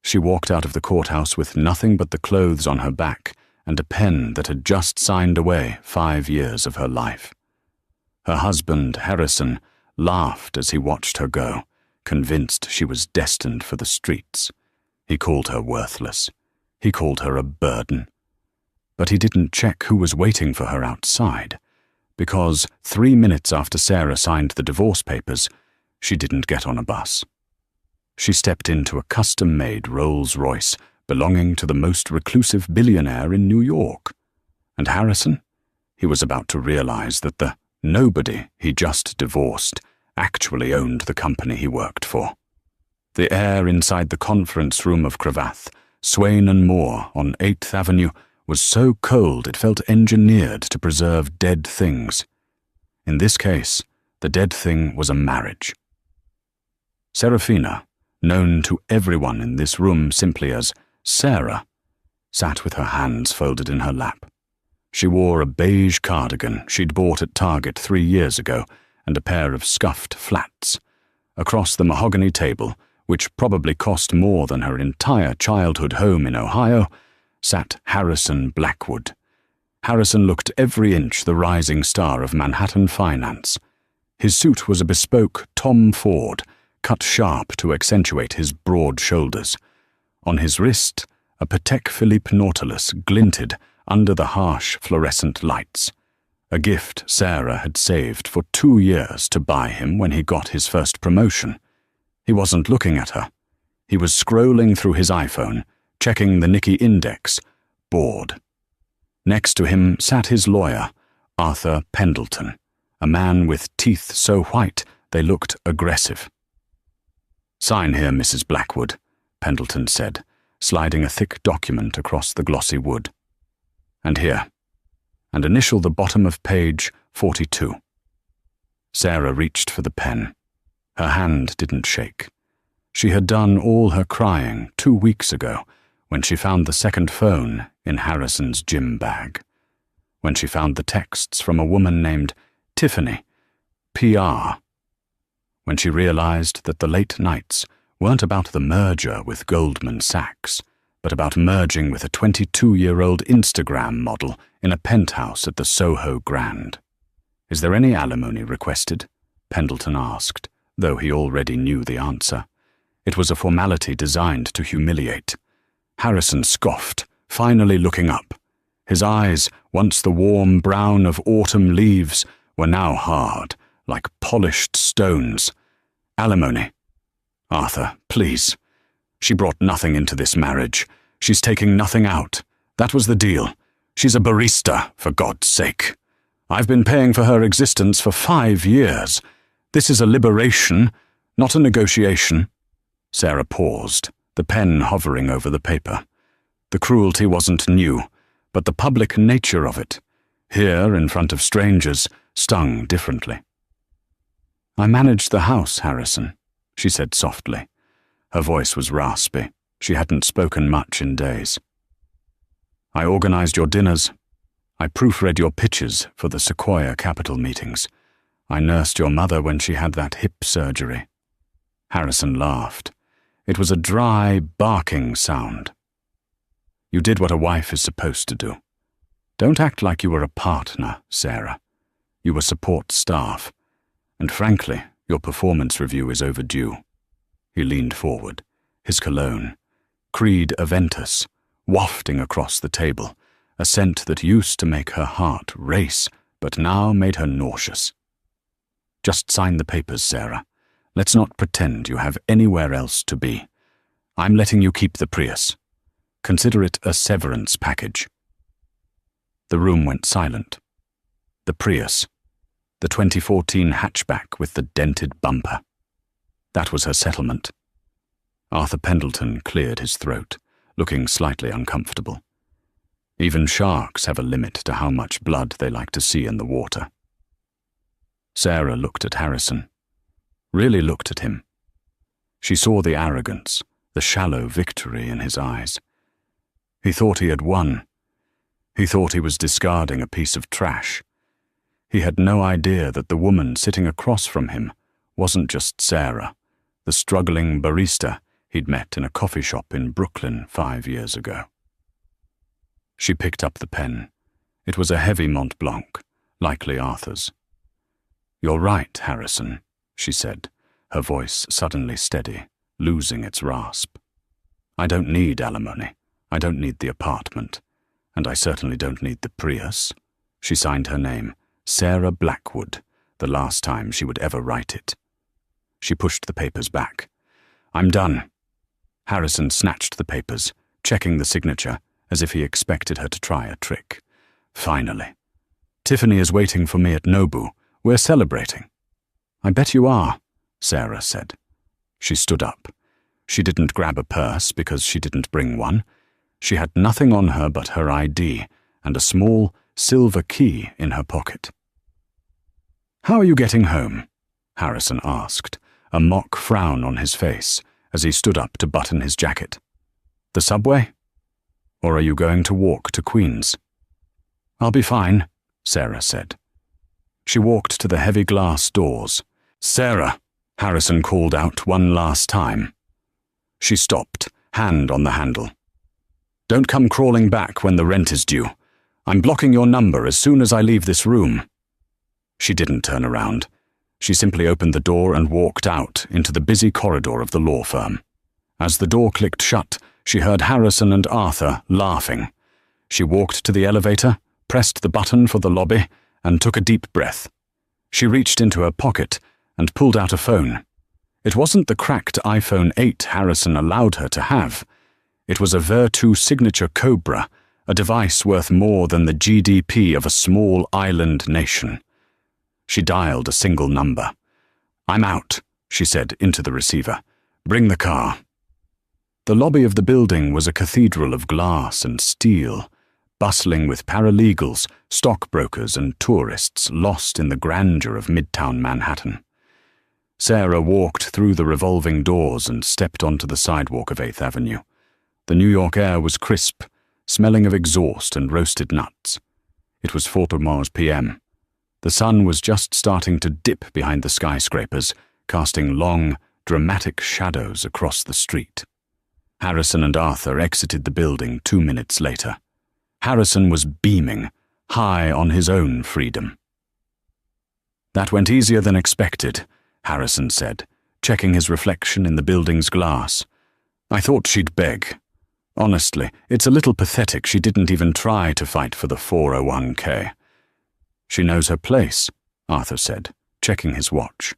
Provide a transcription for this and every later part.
She walked out of the courthouse with nothing but the clothes on her back and a pen that had just signed away 5 years of her life. Her husband, Harrison, laughed as he watched her go, convinced she was destined for the streets. He called her worthless. He called her a burden. But he didn't check who was waiting for her outside, because 3 minutes after Sarah signed the divorce papers, she didn't get on a bus. She stepped into a custom-made Rolls-Royce belonging to the most reclusive billionaire in New York. And Harrison? He was about to realize that the nobody he just divorced actually owned the company he worked for. The air inside the conference room of Cravath, Swain and Moore on 8th Avenue, was so cold it felt engineered to preserve dead things. In this case, the dead thing was a marriage. Serafina, known to everyone in this room simply as Sarah, sat with her hands folded in her lap. She wore a beige cardigan she'd bought at Target 3 years ago and a pair of scuffed flats. Across the mahogany table, which probably cost more than her entire childhood home in Ohio, sat Harrison Blackwood. Harrison looked every inch the rising star of Manhattan finance. His suit was a bespoke Tom Ford, cut sharp to accentuate his broad shoulders. On his wrist, a Patek Philippe Nautilus glinted under the harsh fluorescent lights, a gift Sarah had saved for 2 years to buy him when he got his first promotion. He wasn't looking at her. He was scrolling through his iPhone, checking the Nikkei index, bored. Next to him sat his lawyer, Arthur Pendleton, a man with teeth so white they looked aggressive. "Sign here, Mrs. Blackwood," Pendleton said, sliding a thick document across the glossy wood. "And here, and initial the bottom of page 42. Sarah reached for the pen. Her hand didn't shake. She had done all her crying 2 weeks ago, when she found the second phone in Harrison's gym bag. When she found the texts from a woman named Tiffany, PR. When she realized that the late nights weren't about the merger with Goldman Sachs, but about merging with a 22-year-old Instagram model in a penthouse at the Soho Grand. "Is there any alimony requested?" Pendleton asked, though he already knew the answer. It was a formality designed to humiliate. Harrison scoffed, finally looking up. His eyes, once the warm brown of autumn leaves, were now hard, like polished stones. "Alimony. Arthur, please. She brought nothing into this marriage. She's taking nothing out. That was the deal. She's a barista, for God's sake. I've been paying for her existence for 5 years. This is a liberation, not a negotiation." Sarah paused, the pen hovering over the paper. The cruelty wasn't new, but the public nature of it, here in front of strangers, stung differently. "I managed the house, Harrison," she said softly. Her voice was raspy. She hadn't spoken much in days. "I organized your dinners. I proofread your pitches for the Sequoia Capital meetings. I nursed your mother when she had that hip surgery." Harrison laughed. It was a dry, barking sound. "You did what a wife is supposed to do. Don't act like you were a partner, Sarah. You were support staff. And frankly, your performance review is overdue." He leaned forward, his cologne, Creed Aventus, wafting across the table, a scent that used to make her heart race, but now made her nauseous. "Just sign the papers, Sarah. Let's not pretend you have anywhere else to be. I'm letting you keep the Prius. Consider it a severance package." The room went silent. The Prius, the 2014 hatchback with the dented bumper. That was her settlement. Arthur Pendleton cleared his throat, looking slightly uncomfortable. Even sharks have a limit to how much blood they like to see in the water. Sarah looked at Harrison, really looked at him. She saw the arrogance, the shallow victory in his eyes. He thought he had won. He thought he was discarding a piece of trash. He had no idea that the woman sitting across from him wasn't just Sarah, the struggling barista he'd met in a coffee shop in Brooklyn 5 years ago. She picked up the pen. It was a heavy Mont Blanc, likely Arthur's. "You're right, Harrison," she said, her voice suddenly steady, losing its rasp. "I don't need alimony. I don't need the apartment. And I certainly don't need the Prius." She signed her name, Sarah Blackwood, the last time she would ever write it. She pushed the papers back. "I'm done." Harrison snatched the papers, checking the signature as if he expected her to try a trick. "Finally. Tiffany is waiting for me at Nobu. We're celebrating." "I bet you are," Sarah said. She stood up. She didn't grab a purse because she didn't bring one. She had nothing on her but her ID and a small silver key in her pocket. "How are you getting home?" Harrison asked, a mock frown on his face as he stood up to button his jacket. "The subway? Or are you going to walk to Queens?" "I'll be fine," Sarah said. She walked to the heavy glass doors. "Sarah," Harrison called out one last time. She stopped, hand on the handle. "Don't come crawling back when the rent is due. I'm blocking your number as soon as I leave this room." She didn't turn around. She simply opened the door and walked out into the busy corridor of the law firm. As the door clicked shut, she heard Harrison and Arthur laughing. She walked to the elevator, pressed the button for the lobby, and took a deep breath. She reached into her pocket and pulled out a phone. It wasn't the cracked iPhone 8 Harrison allowed her to have. It was a Vertu Signature Cobra, a device worth more than the GDP of a small island nation. She dialed a single number. "I'm out," she said into the receiver. "Bring the car." The lobby of the building was a cathedral of glass and steel, bustling with paralegals, stockbrokers, and tourists lost in the grandeur of Midtown Manhattan. Sarah walked through the revolving doors and stepped onto the sidewalk of 8th Avenue. The New York air was crisp, smelling of exhaust and roasted nuts. It was 4:00 p.m. The sun was just starting to dip behind the skyscrapers, casting long, dramatic shadows across the street. Harrison and Arthur exited the building 2 minutes later. Harrison was beaming, high on his own freedom. "That went easier than expected," Harrison said, checking his reflection in the building's glass. "I thought she'd beg. Honestly, it's a little pathetic she didn't even try to fight for the 401k. "She knows her place," Arthur said, checking his watch.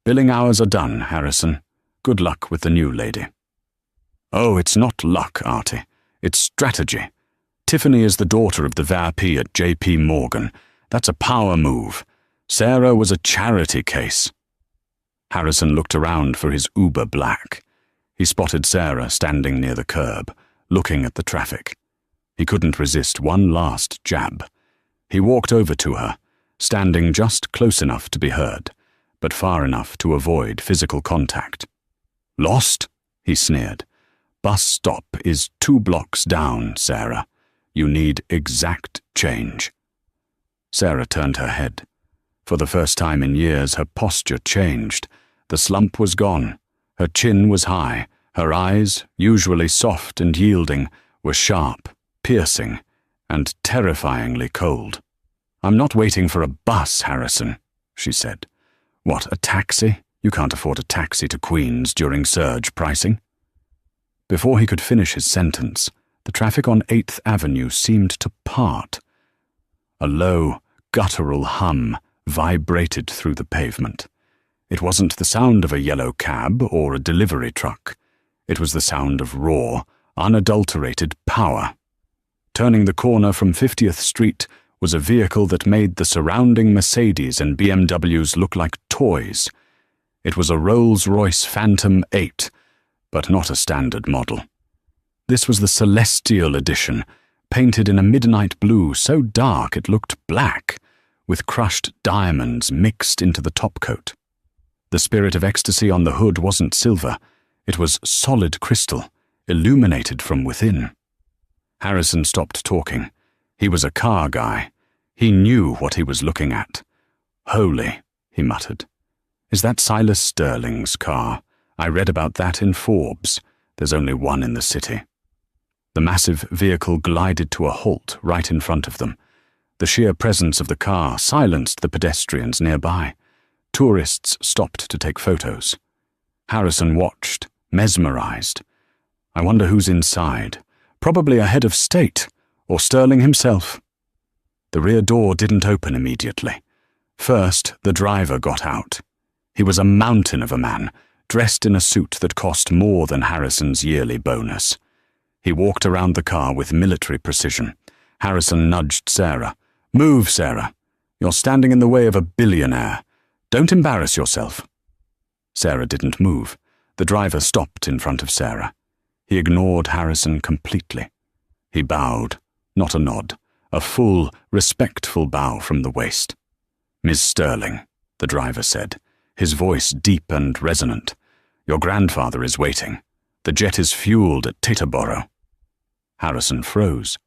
"Billing hours are done, Harrison. Good luck with the new lady." "Oh, it's not luck, Artie. It's strategy. Tiffany is the daughter of the VP at JP Morgan. That's a power move. Sarah was a charity case." Harrison looked around for his Uber Black. He spotted Sarah standing near the curb, looking at the traffic. He couldn't resist one last jab. He walked over to her, standing just close enough to be heard, but far enough to avoid physical contact. "Lost?" he sneered. "Bus stop is 2 blocks down, Sarah. You need exact change." Sarah turned her head. For the first time in years, her posture changed. The slump was gone. Her chin was high. Her eyes, usually soft and yielding, were sharp, piercing, and terrifyingly cold. "I'm not waiting for a bus, Harrison," she said. "What, a taxi? You can't afford a taxi to Queens during surge pricing." Before he could finish his sentence, the traffic on 8th Avenue seemed to part. A low, guttural hum vibrated through the pavement. It wasn't the sound of a yellow cab or a delivery truck. It was the sound of raw, unadulterated power. Turning the corner from 50th Street was a vehicle that made the surrounding Mercedes and BMWs look like toys. It was a Rolls-Royce Phantom 8, but not a standard model. This was the Celestial Edition, painted in a midnight blue so dark it looked black, with crushed diamonds mixed into the topcoat. The spirit of ecstasy on the hood wasn't silver. It was solid crystal, illuminated from within. Harrison stopped talking. He was a car guy. He knew what he was looking at. "Holy," he muttered. "Is that Silas Sterling's car? I read about that in Forbes. There's only one in the city." The massive vehicle glided to a halt right in front of them. The sheer presence of the car silenced the pedestrians nearby. Tourists stopped to take photos. Harrison watched, mesmerized. I wonder who's inside. Probably a head of state, or Sterling himself. The rear door didn't open immediately. First, the driver got out. He was a mountain of a man, dressed in a suit that cost more than Harrison's yearly bonus. He walked around the car with military precision. Harrison nudged Sarah. "Move, Sarah. You're standing in the way of a billionaire. Don't embarrass yourself." Sarah didn't move. The driver stopped in front of Sarah. He ignored Harrison completely. He bowed, not a nod, a full, respectful bow from the waist. "Miss Sterling," the driver said, his voice deep and resonant. "Your grandfather is waiting. The jet is fueled at Teterboro." Harrison froze.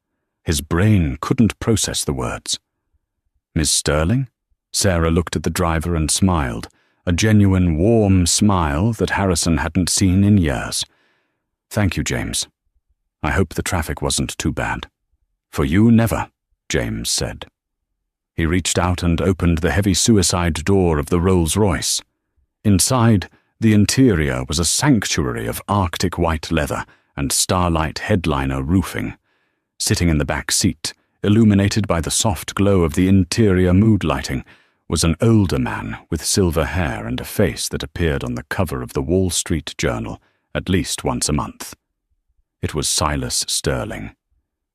His brain couldn't process the words. "Miss Sterling?" Sarah looked at the driver and smiled, a genuine, warm smile that Harrison hadn't seen in years. "Thank you, James. I hope the traffic wasn't too bad." "For you, never," James said. He reached out and opened the heavy suicide door of the Rolls-Royce. Inside, the interior was a sanctuary of Arctic white leather and starlight headliner roofing. Sitting in the back seat, illuminated by the soft glow of the interior mood lighting, was an older man with silver hair and a face that appeared on the cover of the Wall Street Journal at least once a month. It was Silas Sterling,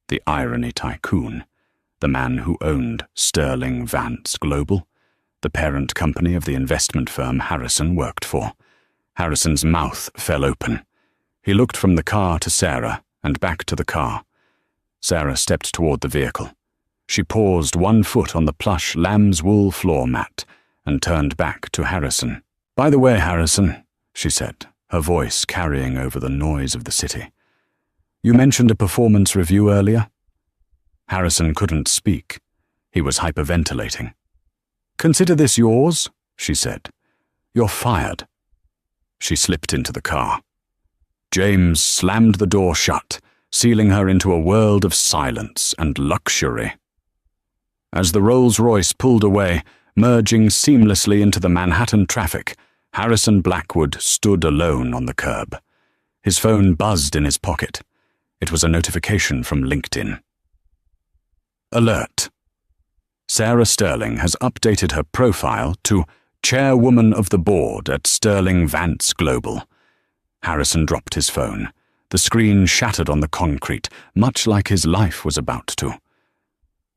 the irony tycoon, the man who owned Sterling Vance Global, the parent company of the investment firm Harrison worked for. Harrison's mouth fell open. He looked from the car to Sarah and back to the car. Sarah stepped toward the vehicle. She paused one foot on the plush lamb's wool floor mat and turned back to Harrison. "By the way, Harrison," she said, her voice carrying over the noise of the city, "you mentioned a performance review earlier?" Harrison couldn't speak. He was hyperventilating. "Consider this yours," she said. "You're fired." She slipped into the car. James slammed the door shut, sealing her into a world of silence and luxury. As the Rolls-Royce pulled away, merging seamlessly into the Manhattan traffic, Harrison Blackwood stood alone on the curb. His phone buzzed in his pocket. It was a notification from LinkedIn. Alert. Sarah Sterling has updated her profile to Chairwoman of the Board at Sterling Vance Global. Harrison dropped his phone. The screen shattered on the concrete, much like his life was about to.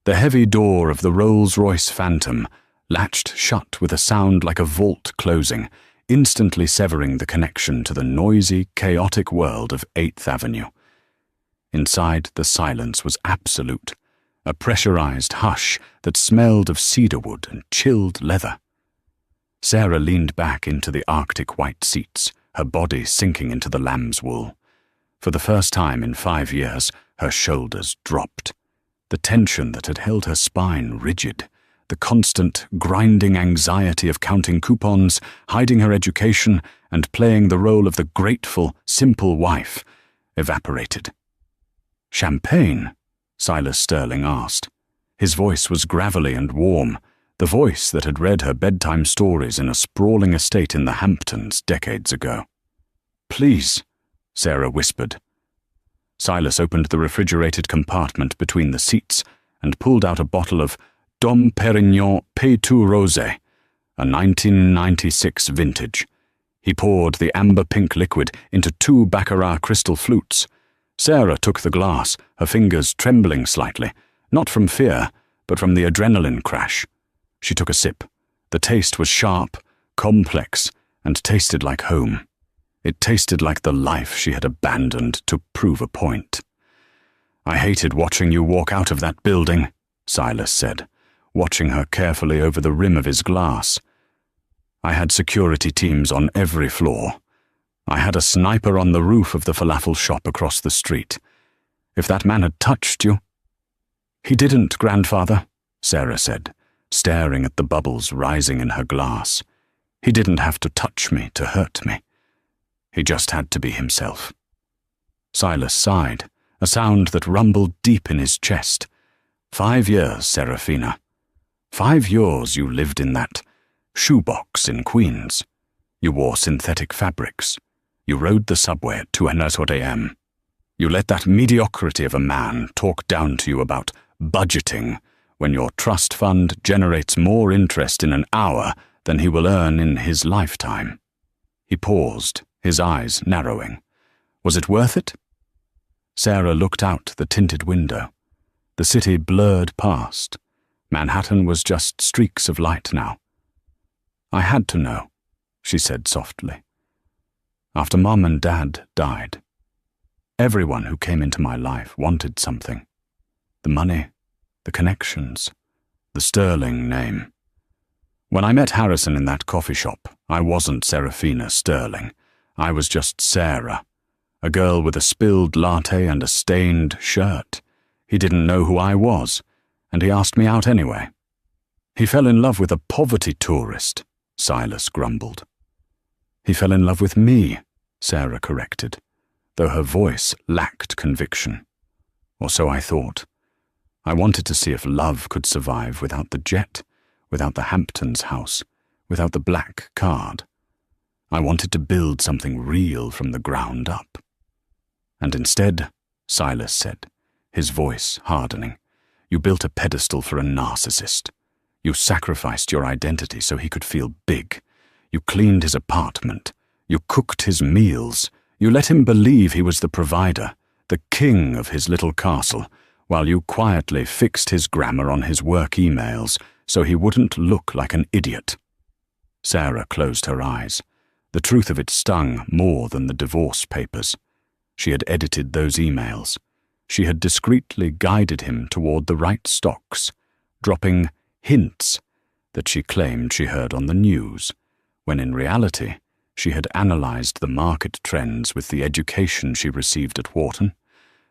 The heavy door of the Rolls-Royce Phantom latched shut with a sound like a vault closing, instantly severing the connection to the noisy, chaotic world of 8th Avenue. Inside, the silence was absolute, a pressurized hush that smelled of cedarwood and chilled leather. Sarah leaned back into the Arctic white seats, her body sinking into the lamb's wool. For the first time in 5 years, her shoulders dropped. The tension that had held her spine rigid, the constant, grinding anxiety of counting coupons, hiding her education, and playing the role of the grateful, simple wife, evaporated. "Champagne?" Silas Sterling asked. His voice was gravelly and warm, the voice that had read her bedtime stories in a sprawling estate in the Hamptons decades ago. "Please," Sarah whispered. Silas opened the refrigerated compartment between the seats and pulled out a bottle of Dom Perignon Pétou Rosé, a 1996 vintage. He poured the amber-pink liquid into 2 Baccarat crystal flutes. Sarah took the glass, her fingers trembling slightly, not from fear, but from the adrenaline crash. She took a sip. The taste was sharp, complex, and tasted like home. It tasted like the life she had abandoned to prove a point. "I hated watching you walk out of that building," Silas said, watching her carefully over the rim of his glass. "I had security teams on every floor. I had a sniper on the roof of the falafel shop across the street. If that man had touched you—" "He didn't, grandfather," Sarah said, staring at the bubbles rising in her glass. "He didn't have to touch me to hurt me. He just had to be himself. Silas sighed, a sound that rumbled deep in his chest. 5 years, Serafina. 5 years you lived in that shoebox in Queens. You wore synthetic fabrics. You rode the subway at 2:00 a.m. You let that mediocrity of a man talk down to you about budgeting when your trust fund generates more interest in an hour than he will earn in his lifetime. He paused, his eyes narrowing. Was it worth it? Sarah looked out the tinted window. The city blurred past. Manhattan was just streaks of light now. I had to know, she said softly. After Mum and Dad died, everyone who came into my life wanted something. The money, the connections, the Sterling name. When I met Harrison in that coffee shop, I wasn't Serafina Sterling. I was just Sarah, a girl with a spilled latte and a stained shirt. He didn't know who I was, and he asked me out anyway. He fell in love with a poverty tourist, Silas grumbled. He fell in love with me, Sarah corrected, though her voice lacked conviction. Or so I thought. I wanted to see if love could survive without the jet, without the Hamptons house, without the black card. I wanted to build something real from the ground up. And instead, Silas said, his voice hardening, you built a pedestal for a narcissist. You sacrificed your identity so he could feel big. You cleaned his apartment. You cooked his meals. You let him believe he was the provider, the king of his little castle, while you quietly fixed his grammar on his work emails so he wouldn't look like an idiot. Sarah closed her eyes. The truth of it stung more than the divorce papers. She had edited those emails. She had discreetly guided him toward the right stocks, dropping hints that she claimed she heard on the news, when in reality she had analyzed the market trends with the education she received at Wharton,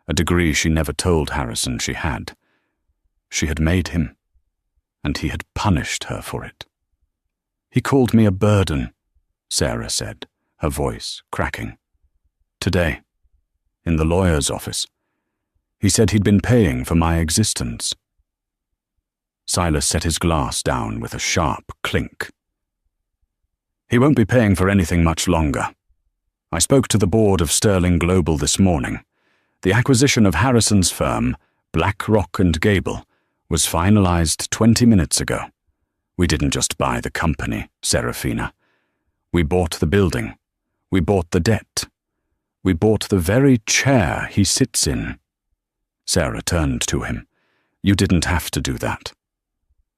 a degree she never told Harrison she had. She had made him, and he had punished her for it. He called me a burden, Sarah said, her voice cracking. Today, in the lawyer's office, he said he'd been paying for my existence. Silas set his glass down with a sharp clink. He won't be paying for anything much longer. I spoke to the board of Sterling Global this morning. The acquisition of Harrison's firm, BlackRock and Gable, was finalized 20 minutes ago. We didn't just buy the company, Serafina. We bought the building. We bought the debt. We bought the very chair he sits in. Sarah turned to him. You didn't have to do that.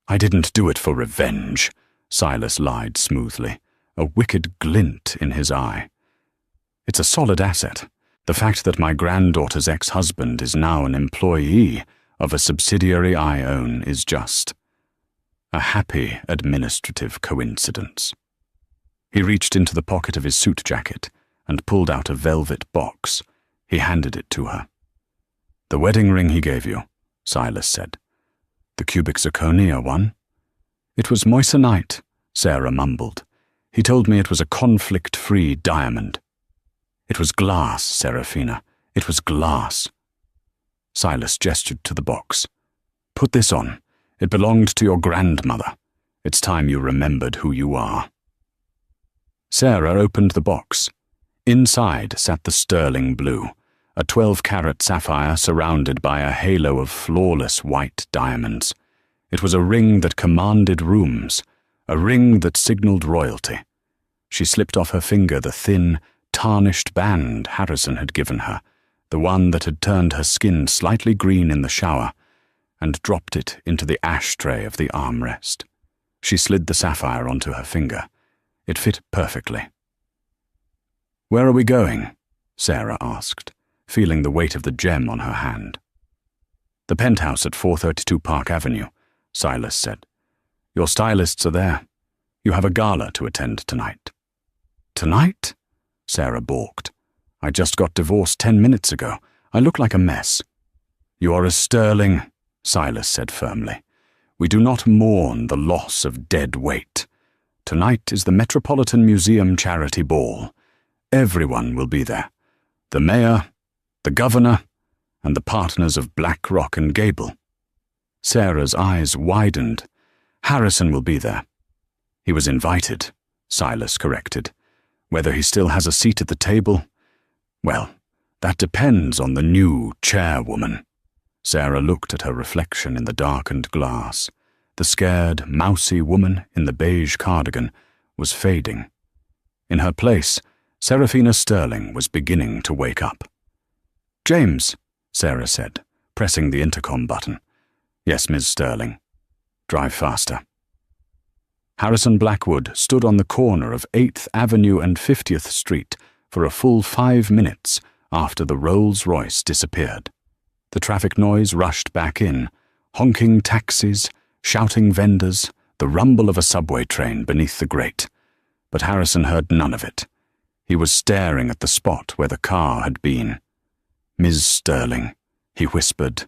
I didn't do it for revenge, Silas lied smoothly, a wicked glint in his eye. It's a solid asset. The fact that my granddaughter's ex-husband is now an employee of a subsidiary I own is just a happy administrative coincidence. He reached into the pocket of his suit jacket and pulled out a velvet box. He handed it to her. The wedding ring he gave you, Silas said. The cubic zirconia one? It was moissanite, Sarah mumbled. He told me it was a conflict-free diamond. It was glass, Serafina. It was glass. Silas gestured to the box. Put this on. It belonged to your grandmother. It's time you remembered who you are. Sarah opened the box. Inside sat the sterling blue, a 12-carat sapphire surrounded by a halo of flawless white diamonds. It was a ring that commanded rooms, a ring that signaled royalty. She slipped off her finger the thin, tarnished band Harrison had given her, the one that had turned her skin slightly green in the shower, and dropped it into the ashtray of the armrest. She slid the sapphire onto her finger. It fit perfectly. Where are we going? Sarah asked, feeling the weight of the gem on her hand. The penthouse at 432 Park Avenue, Silas said. Your stylists are there. You have a gala to attend tonight. Tonight? Sarah balked. I just got divorced 10 minutes ago. I look like a mess. You are a sterling, Silas said firmly. We do not mourn the loss of dead weight. Tonight is the Metropolitan Museum Charity Ball. Everyone will be there. The mayor, the governor, and the partners of Black Rock and Gable. Sarah's eyes widened. Harrison will be there. He was invited, Silas corrected. Whether he still has a seat at the table? Well, that depends on the new chairwoman. Sarah looked at her reflection in the darkened glass. The scared, mousy woman in the beige cardigan was fading. In her place, Seraphina Sterling was beginning to wake up. "James," Sarah said, pressing the intercom button. "Yes, Miss Sterling." "Drive faster." Harrison Blackwood stood on the corner of 8th Avenue and 50th Street for a full 5 minutes after the Rolls-Royce disappeared. The traffic noise rushed back in, honking taxis, shouting vendors, the rumble of a subway train beneath the grate. But Harrison heard none of it. He was staring at the spot where the car had been. "Ms. Sterling," he whispered.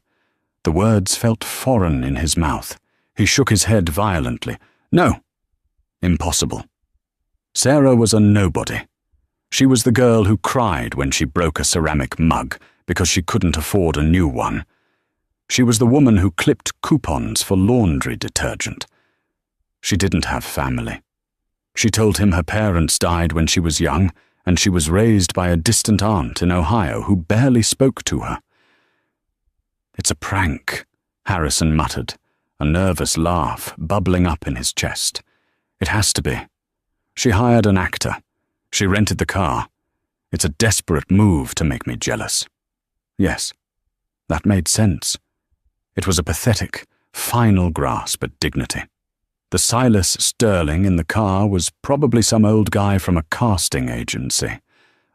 The words felt foreign in his mouth. He shook his head violently. "No. Impossible." Sarah was a nobody. She was the girl who cried when she broke a ceramic mug because she couldn't afford a new one. She was the woman who clipped coupons for laundry detergent. She didn't have family. She told him her parents died when she was young, and she was raised by a distant aunt in Ohio who barely spoke to her. "It's a prank," Harrison muttered, a nervous laugh bubbling up in his chest. "It has to be. She hired an actor. She rented the car. It's a desperate move to make me jealous." Yes, that made sense. It was a pathetic, final grasp at dignity. The Silas Sterling in the car was probably some old guy from a casting agency.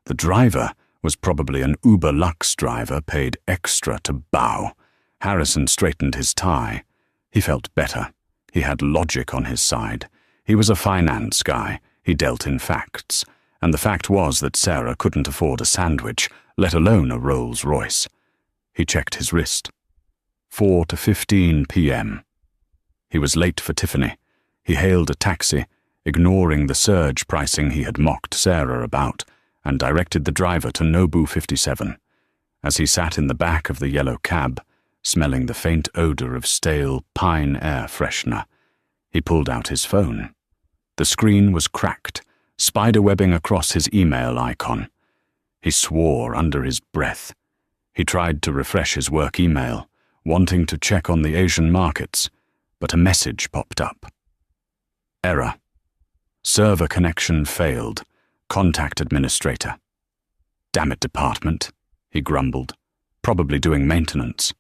The driver was probably an Uber Lux driver paid extra to bow. Harrison straightened his tie. He felt better. He had logic on his side. He was a finance guy. He dealt in facts. And the fact was that Sarah couldn't afford a sandwich, let alone a Rolls-Royce. He checked his wrist. 4 to 15 p.m. He was late for Tiffany. He hailed a taxi, ignoring the surge pricing he had mocked Sarah about, and directed the driver to Nobu 57. As he sat in the back of the yellow cab, smelling the faint odor of stale pine air freshener, he pulled out his phone. The screen was cracked, spiderwebbing across his email icon. He swore under his breath. He tried to refresh his work email, wanting to check on the Asian markets, but a message popped up. Error. Server connection failed. Contact administrator. "Damn it, department," he grumbled, probably doing maintenance.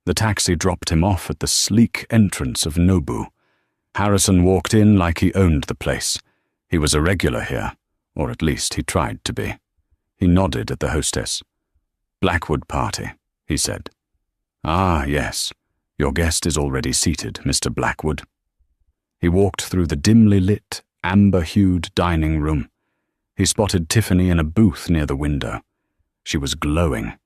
The taxi dropped him off at the sleek entrance of Nobu. Harrison walked in like he owned the place. He was a regular here, or at least he tried to be. He nodded at the hostess. "Blackwood party," he said. "Ah, yes. Your guest is already seated, Mr. Blackwood." He walked through the dimly lit, amber-hued dining room. He spotted Tiffany in a booth near the window. She was glowing.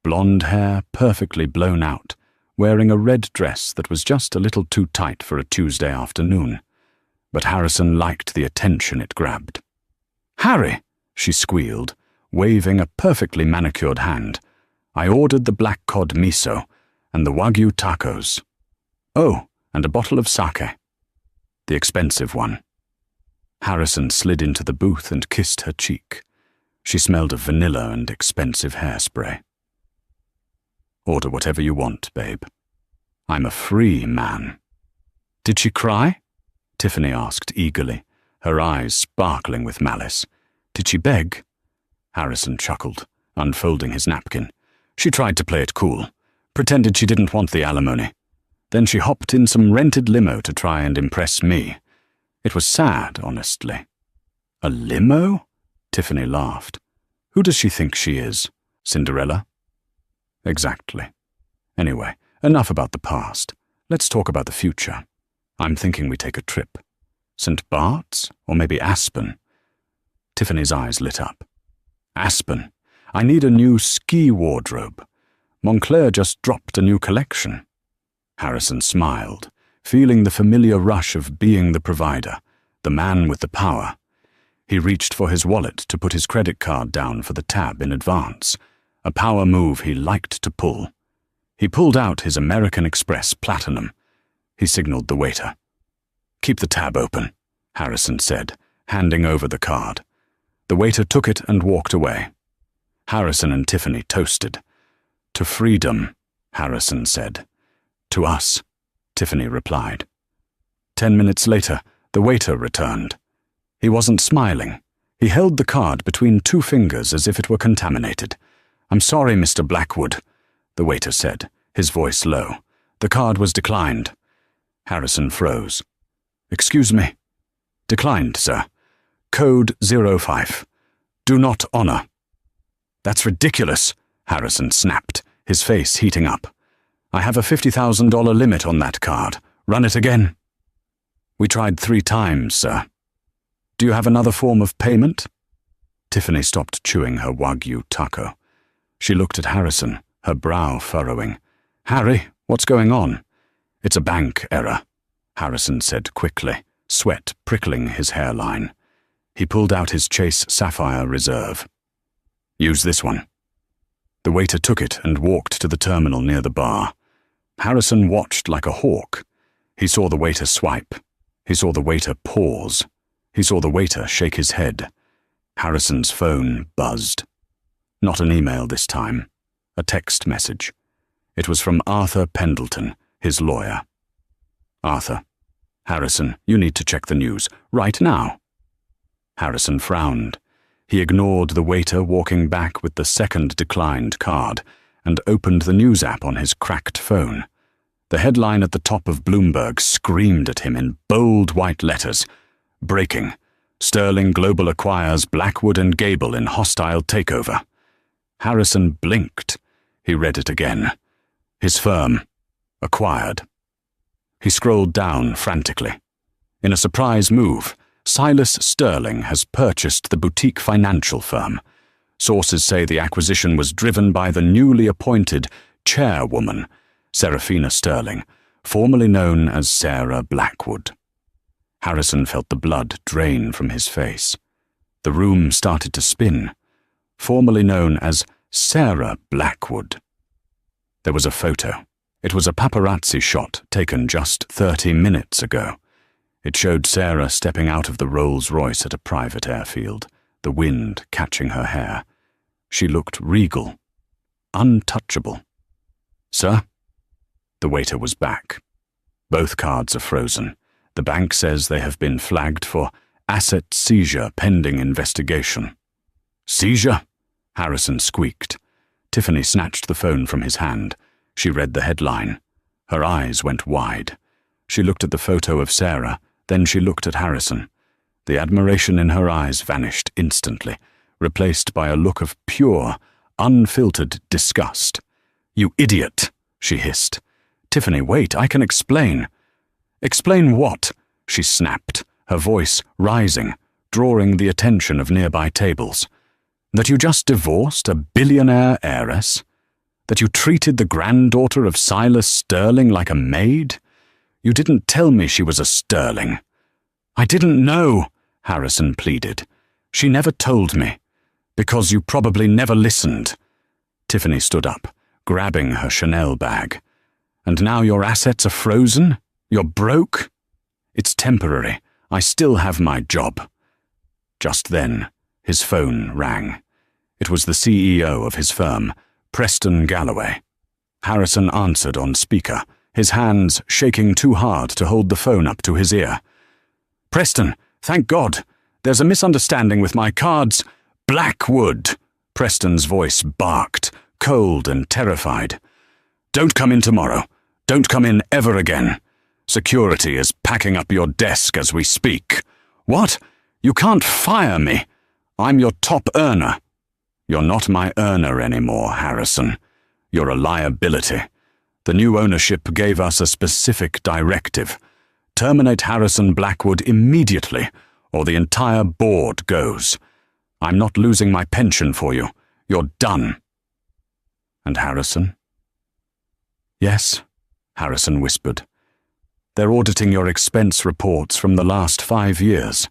Blonde hair perfectly blown out, wearing a red dress that was just a little too tight for a Tuesday afternoon. But Harrison liked the attention it grabbed. "Harry," she squealed, waving a perfectly manicured hand. "I ordered the black cod miso and the wagyu tacos. Oh, and a bottle of sake. The expensive one." Harrison slid into the booth and kissed her cheek. She smelled of vanilla and expensive hairspray. "Order whatever you want, babe. I'm a free man." "Did she cry?" Tiffany asked eagerly, her eyes sparkling with malice. "Did she beg?" Harrison chuckled, unfolding his napkin. "She tried to play it cool, pretended she didn't want the alimony. Then she hopped in some rented limo to try and impress me. It was sad, honestly." "A limo?" Tiffany laughed. "Who does she think she is? Cinderella?" "Exactly. Anyway, enough about the past. Let's talk about the future. I'm thinking we take a trip. St. Bart's, or maybe Aspen." Tiffany's eyes lit up. "Aspen. I need a new ski wardrobe. Montclair just dropped a new collection." Harrison smiled, feeling the familiar rush of being the provider, the man with the power. He reached for his wallet to put his credit card down for the tab in advance, a power move he liked to pull. He pulled out his American Express Platinum. He signaled the waiter. "Keep the tab open," Harrison said, handing over the card. The waiter took it and walked away. Harrison and Tiffany toasted. "To freedom," Harrison said. "To us," Tiffany replied. 10 minutes later, the waiter returned. He wasn't smiling. He held the card between 2 fingers as if it were contaminated. "I'm sorry, Mr. Blackwood," the waiter said, his voice low. "The card was declined." Harrison froze. "Excuse me." "Declined, sir. Code 05. Do not honor." "That's ridiculous," Harrison snapped, his face heating up. "I have a $50,000 limit on that card. Run it again." "We tried 3 times, sir." "Do you have another form of payment?" Tiffany stopped chewing her Wagyu taco. She looked at Harrison, her brow furrowing. "Harry, what's going on?" "It's a bank error," Harrison said quickly, sweat prickling his hairline. He pulled out his Chase Sapphire Reserve. "Use this one." The waiter took it and walked to the terminal near the bar. Harrison watched like a hawk. He saw the waiter swipe. He saw the waiter pause. He saw the waiter shake his head. Harrison's phone buzzed. Not an email this time. A text message. It was from Arthur Pendleton, his lawyer. "Arthur, Harrison, you need to check the news. Right now." Harrison frowned. He ignored the waiter walking back with the second declined card and opened the news app on his cracked phone. The headline at the top of Bloomberg screamed at him in bold white letters. "Breaking. Sterling Global acquires Blackwood and Gable in hostile takeover." Harrison blinked. He read it again. His firm. Acquired. He scrolled down frantically. In a surprise move, Silas Sterling has purchased the boutique financial firm. Sources say the acquisition was driven by the newly appointed chairwoman, Serafina Sterling, formerly known as Sarah Blackwood. Harrison felt the blood drain from his face. The room started to spin. Formerly known as Sarah Blackwood. There was a photo. It was a paparazzi shot taken just 30 minutes ago. It showed Sarah stepping out of the Rolls-Royce at a private airfield, the wind catching her hair. She looked regal, untouchable. "Sir?" The waiter was back. "Both cards are frozen. The bank says they have been flagged for asset seizure pending investigation." "Seizure?" Harrison squeaked. Tiffany snatched the phone from his hand. She read the headline. Her eyes went wide. She looked at the photo of Sarah, then she looked at Harrison. The admiration in her eyes vanished instantly, replaced by a look of pure, unfiltered disgust. "You idiot!" she hissed. "Tiffany, wait, I can explain." "Explain what?" she snapped, her voice rising, drawing the attention of nearby tables. "That you just divorced a billionaire heiress? That you treated the granddaughter of Silas Sterling like a maid? You didn't tell me she was a Sterling." "I didn't know," Harrison pleaded. "She never told me. Because you probably never listened." Tiffany stood up, grabbing her Chanel bag. "And now your assets are frozen? You're broke?" "It's temporary. I still have my job." Just then, his phone rang. It was the CEO of his firm, Preston Galloway. Harrison answered on speaker, his hands shaking too hard to hold the phone up to his ear. "Preston, thank God. There's a misunderstanding with my cards." "Blackwood!" Preston's voice barked, cold and terrified. "Don't come in tomorrow. Don't come in ever again. Security is packing up your desk as we speak." "What? You can't fire me. I'm your top earner." "You're not my earner anymore, Harrison. You're a liability. The new ownership gave us a specific directive. Terminate Harrison Blackwood immediately, or the entire board goes. I'm not losing my pension for you. You're done." "And Harrison?" "Yes," Harrison whispered. "They're auditing your expense reports from the last 5 years.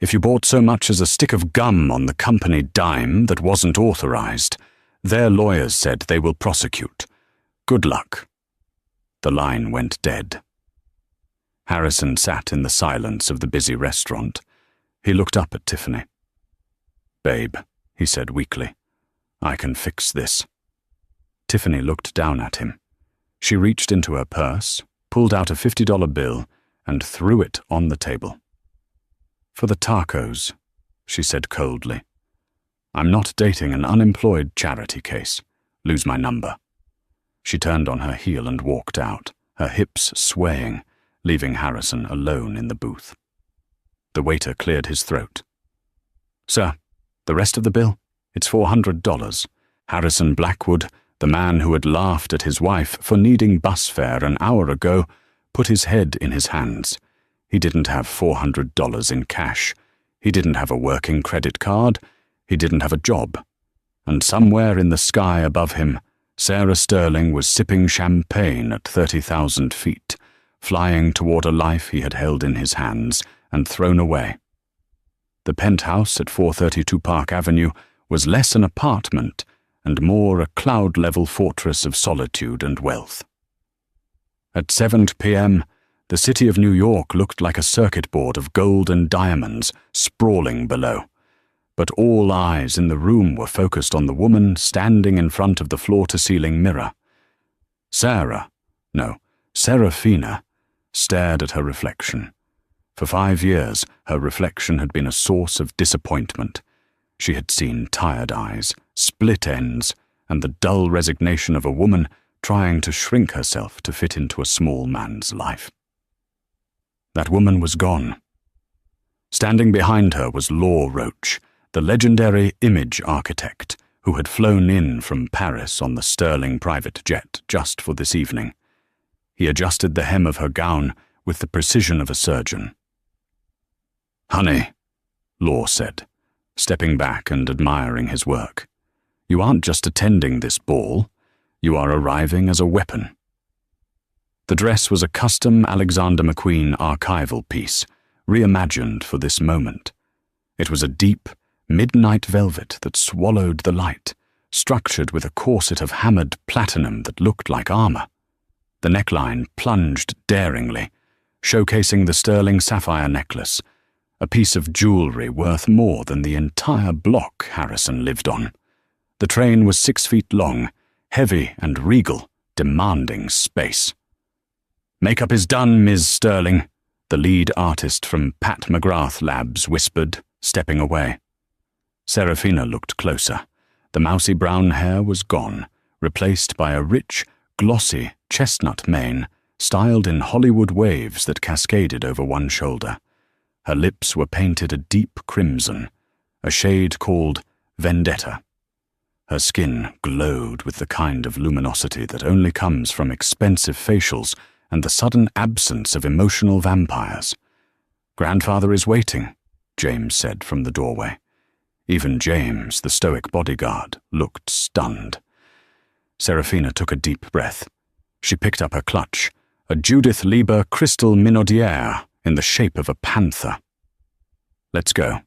If you bought so much as a stick of gum on the company dime that wasn't authorized, their lawyers said they will prosecute. Good luck." The line went dead. Harrison sat in the silence of the busy restaurant. He looked up at Tiffany. "Babe," he said weakly, "I can fix this." Tiffany looked down at him. She reached into her purse, pulled out a $50 bill, and threw it on the table. "For the tacos," she said coldly. "I'm not dating an unemployed charity case. Lose my number." She turned on her heel and walked out, her hips swaying, leaving Harrison alone in the booth. The waiter cleared his throat. "Sir, the rest of the bill? It's $400. Harrison Blackwood, the man who had laughed at his wife for needing bus fare an hour ago, put his head in his hands. He didn't have $400 in cash. He didn't have a working credit card. He didn't have a job. And somewhere in the sky above him, Sarah Sterling was sipping champagne at 30,000 feet, flying toward a life he had held in his hands and thrown away. The penthouse at 432 Park Avenue was less an apartment and more a cloud-level fortress of solitude and wealth. At 7 p.m., the city of New York looked like a circuit board of gold and diamonds sprawling below, but all eyes in the room were focused on the woman standing in front of the floor-to-ceiling mirror. Serafina, stared at her reflection. For 5 years, her reflection had been a source of disappointment. She had seen tired eyes, split ends, and the dull resignation of a woman trying to shrink herself to fit into a small man's life. That woman was gone. Standing behind her was Law Roach, the legendary image architect who had flown in from Paris on the Sterling private jet just for this evening. He adjusted the hem of her gown with the precision of a surgeon. "Honey," Law said, stepping back and admiring his work, "you aren't just attending this ball, you are arriving as a weapon." The dress was a custom Alexander McQueen archival piece, reimagined for this moment. It was a deep, midnight velvet that swallowed the light, structured with a corset of hammered platinum that looked like armor. The neckline plunged daringly, showcasing the sterling sapphire necklace, a piece of jewelry worth more than the entire block Harrison lived on. The train was 6 feet long, heavy and regal, demanding space. "Makeup is done, Ms. Sterling," the lead artist from Pat McGrath Labs whispered, stepping away. Serafina looked closer. The mousy brown hair was gone, replaced by a rich, glossy chestnut mane, styled in Hollywood waves that cascaded over one shoulder. Her lips were painted a deep crimson, a shade called Vendetta. Her skin glowed with the kind of luminosity that only comes from expensive facials and the sudden absence of emotional vampires. "Grandfather is waiting," James said from the doorway. Even James, the stoic bodyguard, looked stunned. Serafina took a deep breath. She picked up her clutch, a Judith Lieber crystal minaudière in the shape of a panther. "Let's go."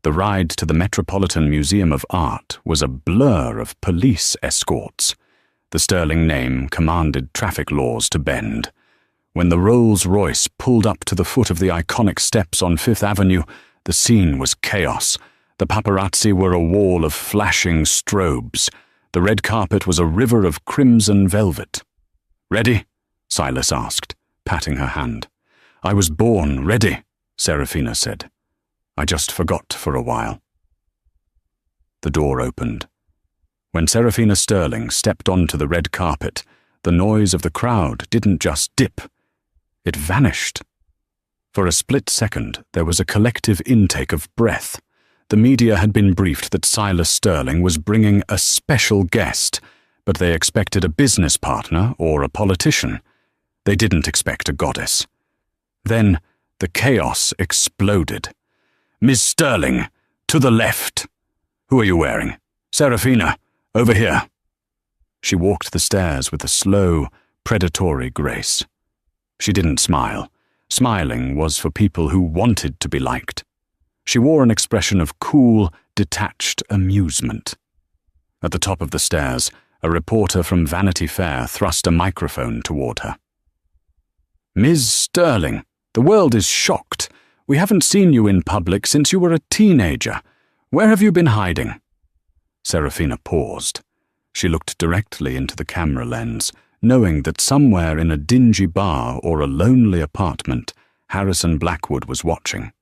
The ride to the Metropolitan Museum of Art was a blur of police escorts. The Sterling name commanded traffic laws to bend. When the Rolls-Royce pulled up to the foot of the iconic steps on Fifth Avenue, the scene was chaos. The paparazzi were a wall of flashing strobes. The red carpet was a river of crimson velvet. "Ready?" Silas asked, patting her hand. "I was born ready," Serafina said. "I just forgot for a while." The door opened. When Serafina Sterling stepped onto the red carpet, the noise of the crowd didn't just dip. It vanished. For a split second, there was a collective intake of breath. The media had been briefed that Silas Sterling was bringing a special guest, but they expected a business partner or a politician. They didn't expect a goddess. Then the chaos exploded. "Ms. Sterling, to the left. Who are you wearing? Serafina, over here." She walked the stairs with a slow, predatory grace. She didn't smile. Smiling was for people who wanted to be liked. She wore an expression of cool, detached amusement. At the top of the stairs, a reporter from Vanity Fair thrust a microphone toward her. "Ms. Sterling, the world is shocked. We haven't seen you in public since you were a teenager. Where have you been hiding?" Serafina paused. She looked directly into the camera lens, knowing that somewhere in a dingy bar or a lonely apartment, Harrison Blackwood was watching.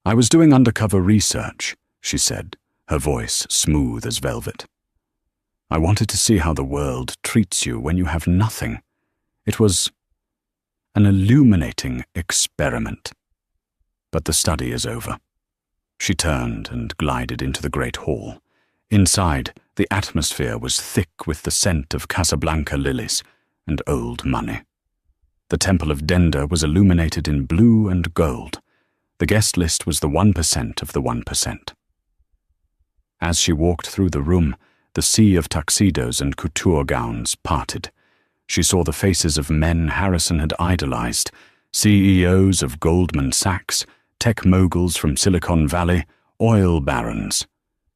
"I was doing undercover research," she said, her voice smooth as velvet. "I wanted to see how the world treats you when you have nothing. It was an illuminating experiment. But the study is over." She turned and glided into the great hall. Inside, the atmosphere was thick with the scent of Casablanca lilies and old money. The Temple of Denda was illuminated in blue and gold. The guest list was the 1% of the 1%. As she walked through the room, the sea of tuxedos and couture gowns parted. She saw the faces of men Harrison had idolized, CEOs of Goldman Sachs, tech moguls from Silicon Valley, oil barons.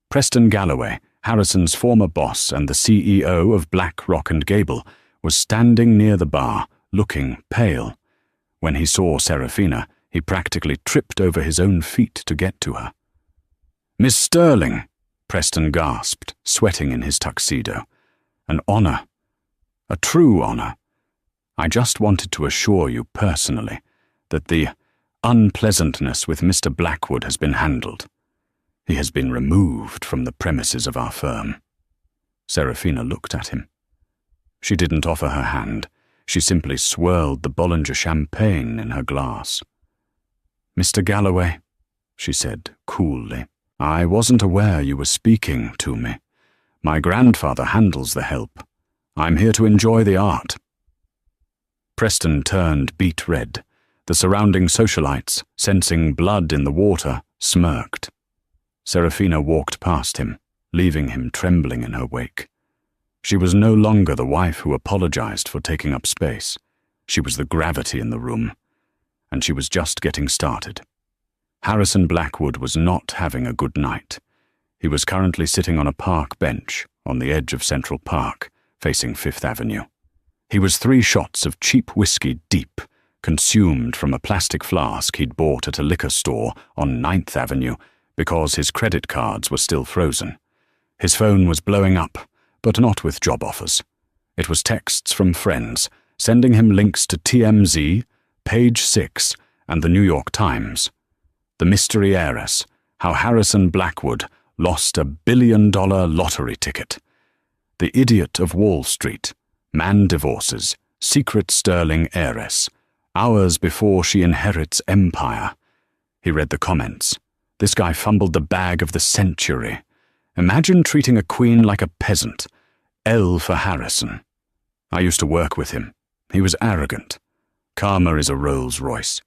Preston Galloway, Harrison's former boss and the CEO of BlackRock and Gable, was standing near the bar, looking pale. When he saw Serafina, he practically tripped over his own feet to get to her. "Miss Sterling," Preston gasped, sweating in his tuxedo. "An honor. A true honor. I just wanted to assure you personally that the unpleasantness with Mr. Blackwood has been handled. He has been removed from the premises of our firm." Serafina looked at him. She didn't offer her hand. She simply swirled the Bollinger champagne in her glass. "Mr. Galloway," she said coolly, "I wasn't aware you were speaking to me. My grandfather handles the help. I'm here to enjoy the art." Preston turned beet red. The surrounding socialites, sensing blood in the water, smirked. Serafina walked past him, leaving him trembling in her wake. She was no longer the wife who apologized for taking up space. She was the gravity in the room, and she was just getting started. Harrison Blackwood was not having a good night. He was currently sitting on a park bench on the edge of Central Park, facing Fifth Avenue. He was 3 shots of cheap whiskey deep, consumed from a plastic flask he'd bought at a liquor store on 9th Avenue because his credit cards were still frozen. His phone was blowing up, but not with job offers. It was texts from friends, sending him links to TMZ, Page 6, and the New York Times. The mystery heiress, how Harrison Blackwood lost $1 billion lottery ticket. The idiot of Wall Street, man divorces, secret sterling heiress, hours before she inherits empire. He read the comments. This guy fumbled the bag of the century. Imagine treating a queen like a peasant. L for Harrison. I used to work with him. He was arrogant. Karma is a Rolls Royce.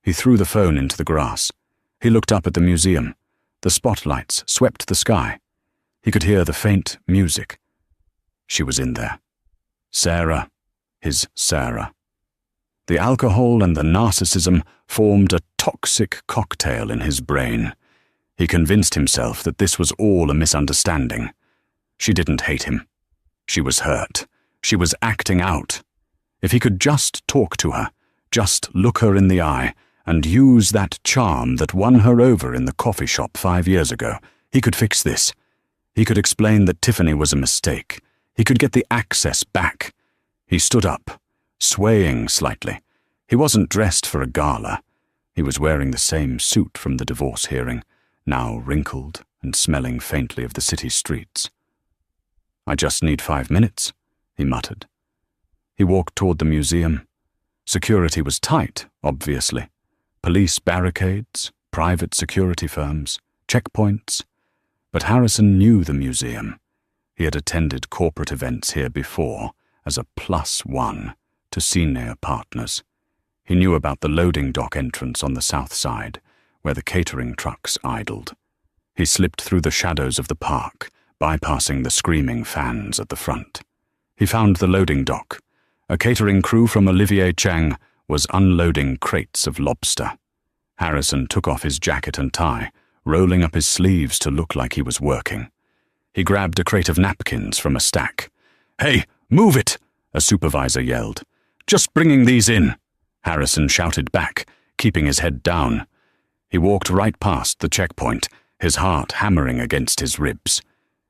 He threw the phone into the grass. He looked up at the museum. The spotlights swept the sky. He could hear the faint music. She was in there. Sarah, his Sarah. The alcohol and the narcissism formed a toxic cocktail in his brain. He convinced himself that this was all a misunderstanding. She didn't hate him. She was hurt. She was acting out. If he could just talk to her, just look her in the eye, and use that charm that won her over in the coffee shop 5 years ago, he could fix this. He could explain that Tiffany was a mistake. He could get the access back. He stood up, swaying slightly. He wasn't dressed for a gala. He was wearing the same suit from the divorce hearing, now wrinkled and smelling faintly of the city streets. "I just need 5 minutes," he muttered. He walked toward the museum. Security was tight, obviously. Police barricades, private security firms, checkpoints. But Harrison knew the museum. He had attended corporate events here before as a +1 to senior partners. He knew about the loading dock entrance on the south side, where the catering trucks idled. He slipped through the shadows of the park, bypassing the screaming fans at the front. He found the loading dock. A catering crew from Olivier Chang was unloading crates of lobster. Harrison took off his jacket and tie, rolling up his sleeves to look like he was working. He grabbed a crate of napkins from a stack. "Hey, move it!" a supervisor yelled. "Just bringing these in," Harrison shouted back, keeping his head down. He walked right past the checkpoint, his heart hammering against his ribs.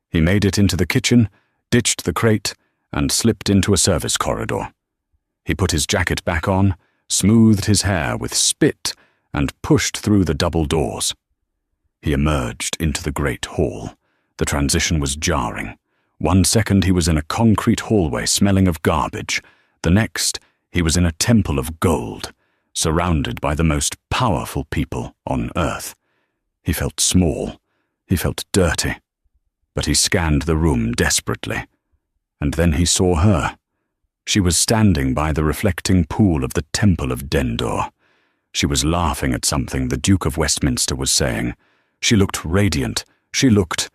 He made it into the kitchen, ditched the crate, and slipped into a service corridor. He put his jacket back on, smoothed his hair with spit, and pushed through the double doors. He emerged into the great hall. The transition was jarring. 1 second he was in a concrete hallway smelling of garbage. The next, he was in a temple of gold, surrounded by the most powerful people on earth. He felt small. He felt dirty. But he scanned the room desperately. And then he saw her. She was standing by the reflecting pool of the Temple of Dendor. She was laughing at something the Duke of Westminster was saying. She looked radiant. She looked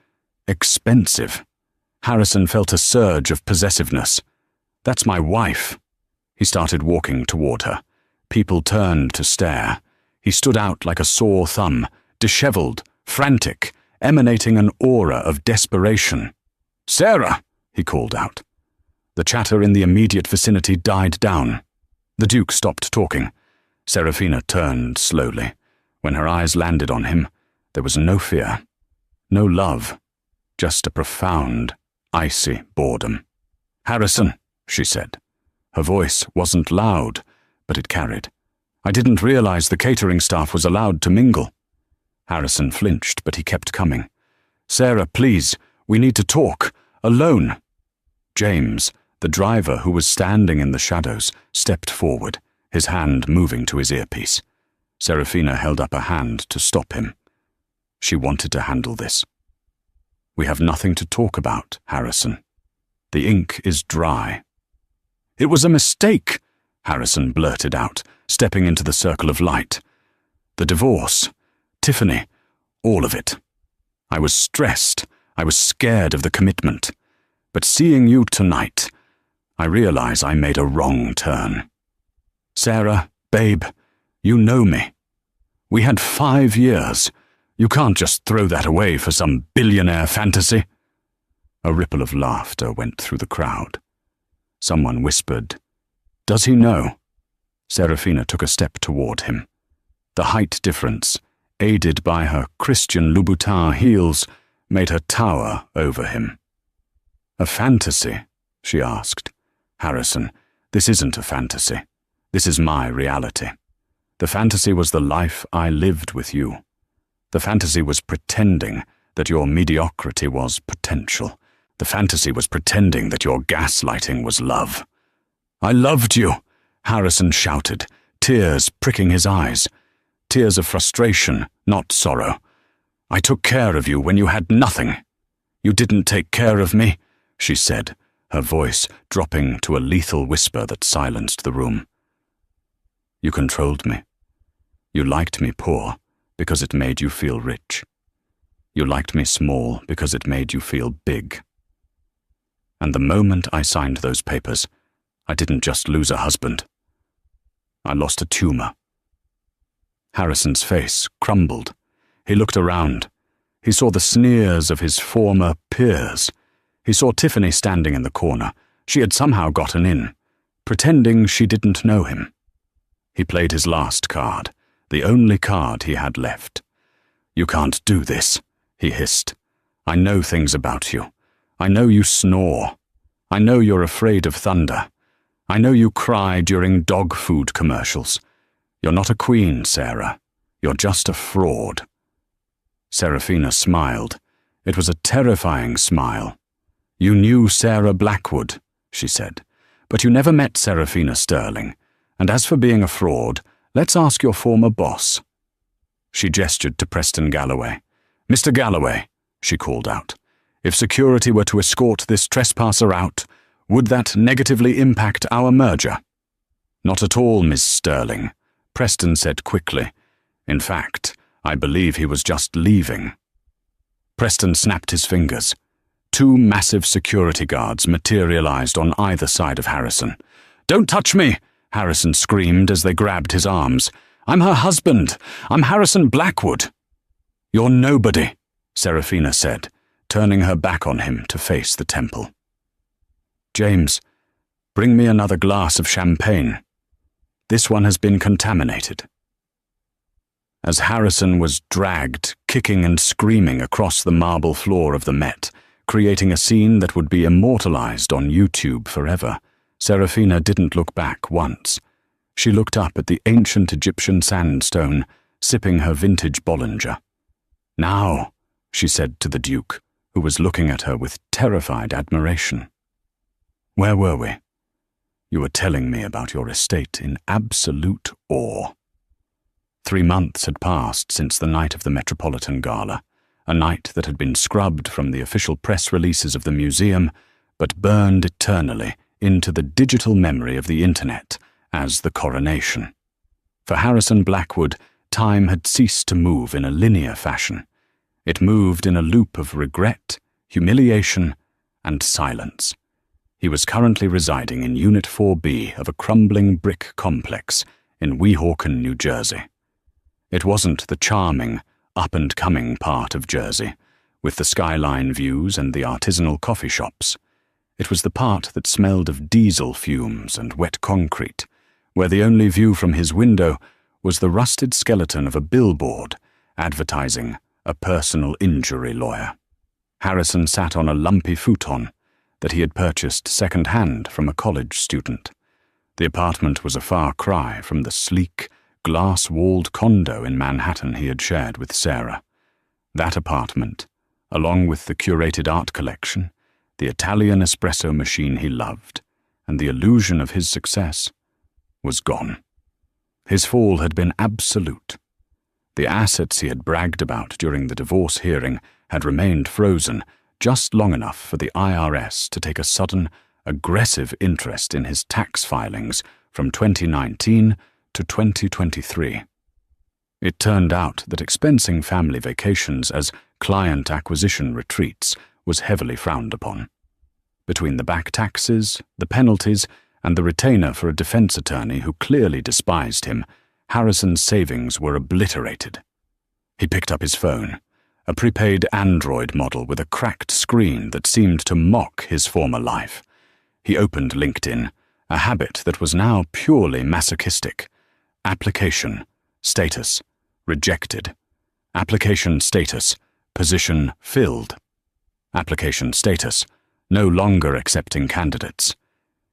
expensive. Harrison felt a surge of possessiveness. "That's my wife." He started walking toward her. People turned to stare. He stood out like a sore thumb, disheveled, frantic, emanating an aura of desperation. "Sarah!" he called out. The chatter in the immediate vicinity died down. The Duke stopped talking. Serafina turned slowly. When her eyes landed on him, there was no fear, no love, just a profound, icy boredom. "Harrison," she said. Her voice wasn't loud, but it carried. "I didn't realize the catering staff was allowed to mingle." Harrison flinched, but he kept coming. "Sarah, please, we need to talk. Alone." James, the driver who was standing in the shadows, stepped forward, his hand moving to his earpiece. Serafina held up a hand to stop him. She wanted to handle this. "We have nothing to talk about, Harrison. The ink is dry." "It was a mistake," Harrison blurted out, stepping into the circle of light. "The divorce, Tiffany, all of it. I was stressed. I was scared of the commitment. But seeing you tonight, I realize I made a wrong turn. Sarah, babe, you know me. We had 5 years. You can't just throw that away for some billionaire fantasy." A ripple of laughter went through the crowd. Someone whispered, "Does he know?" Serafina took a step toward him. The height difference, aided by her Christian Louboutin heels, made her tower over him. "A fantasy?" she asked. "Harrison, this isn't a fantasy. This is my reality. The fantasy was the life I lived with you. The fantasy was pretending that your mediocrity was potential. The fantasy was pretending that your gaslighting was love." "I loved you," Harrison shouted, tears pricking his eyes. Tears of frustration, not sorrow. "I took care of you when you had nothing." "You didn't take care of me," she said, her voice dropping to a lethal whisper that silenced the room. "You controlled me. You liked me poor because it made you feel rich. You liked me small because it made you feel big. And the moment I signed those papers, I didn't just lose a husband. I lost a tumor." Harrison's face crumbled. He looked around. He saw the sneers of his former peers. He saw Tiffany standing in the corner. She had somehow gotten in, pretending she didn't know him. He played his last card, the only card he had left. "You can't do this," he hissed. "I know things about you. I know you snore. I know you're afraid of thunder. I know you cry during dog food commercials. You're not a queen, Sarah. You're just a fraud." Serafina smiled. It was a terrifying smile. "You knew Sarah Blackwood," she said, "but you never met Serafina Sterling. And as for being a fraud, let's ask your former boss." She gestured to Preston Galloway. "Mr. Galloway," she called out, "if security were to escort this trespasser out, would that negatively impact our merger?" "Not at all, Miss Sterling," Preston said quickly. "In fact, I believe he was just leaving." Preston snapped his fingers. 2 massive security guards materialized on either side of Harrison. "Don't touch me!" Harrison screamed as they grabbed his arms. I'm her husband. I'm Harrison Blackwood." "You're nobody," Serafina said, turning her back on him to face the temple. "James, bring me another glass of champagne. This one has been contaminated." As Harrison was dragged, kicking and screaming across the marble floor of the Met, creating a scene that would be immortalized on YouTube forever, Serafina didn't look back once. She looked up at the ancient Egyptian sandstone, sipping her vintage Bollinger. "Now," she said to the Duke, who was looking at her with terrified admiration. "Where were we? You were telling me about your estate in absolute awe." 3 months had passed since the night of the Metropolitan Gala, a night that had been scrubbed from the official press releases of the museum, but burned eternally into the digital memory of the Internet as the coronation. For Harrison Blackwood, time had ceased to move in a linear fashion. It moved in a loop of regret, humiliation, and silence. He was currently residing in Unit 4B of a crumbling brick complex in Weehawken, New Jersey. It wasn't the charming, up-and-coming part of Jersey, with the skyline views and the artisanal coffee shops. It was the part that smelled of diesel fumes and wet concrete, where the only view from his window was the rusted skeleton of a billboard advertising a personal injury lawyer. Harrison sat on a lumpy futon that he had purchased second-hand from a college student. The apartment was a far cry from the sleek, glass-walled condo in Manhattan he had shared with Sarah. That apartment, along with the curated art collection, the Italian espresso machine he loved, and the illusion of his success, was gone. His fall had been absolute. The assets he had bragged about during the divorce hearing had remained frozen just long enough for the IRS to take a sudden, aggressive interest in his tax filings from 2019 to 2023. It turned out that expensing family vacations as client acquisition retreats was heavily frowned upon. Between the back taxes, the penalties, and the retainer for a defense attorney who clearly despised him, Harrison's savings were obliterated. He picked up his phone, a prepaid Android model with a cracked screen that seemed to mock his former life. He opened LinkedIn, a habit that was now purely masochistic. Application, status, rejected. Application status, position filled. Application status, no longer accepting candidates.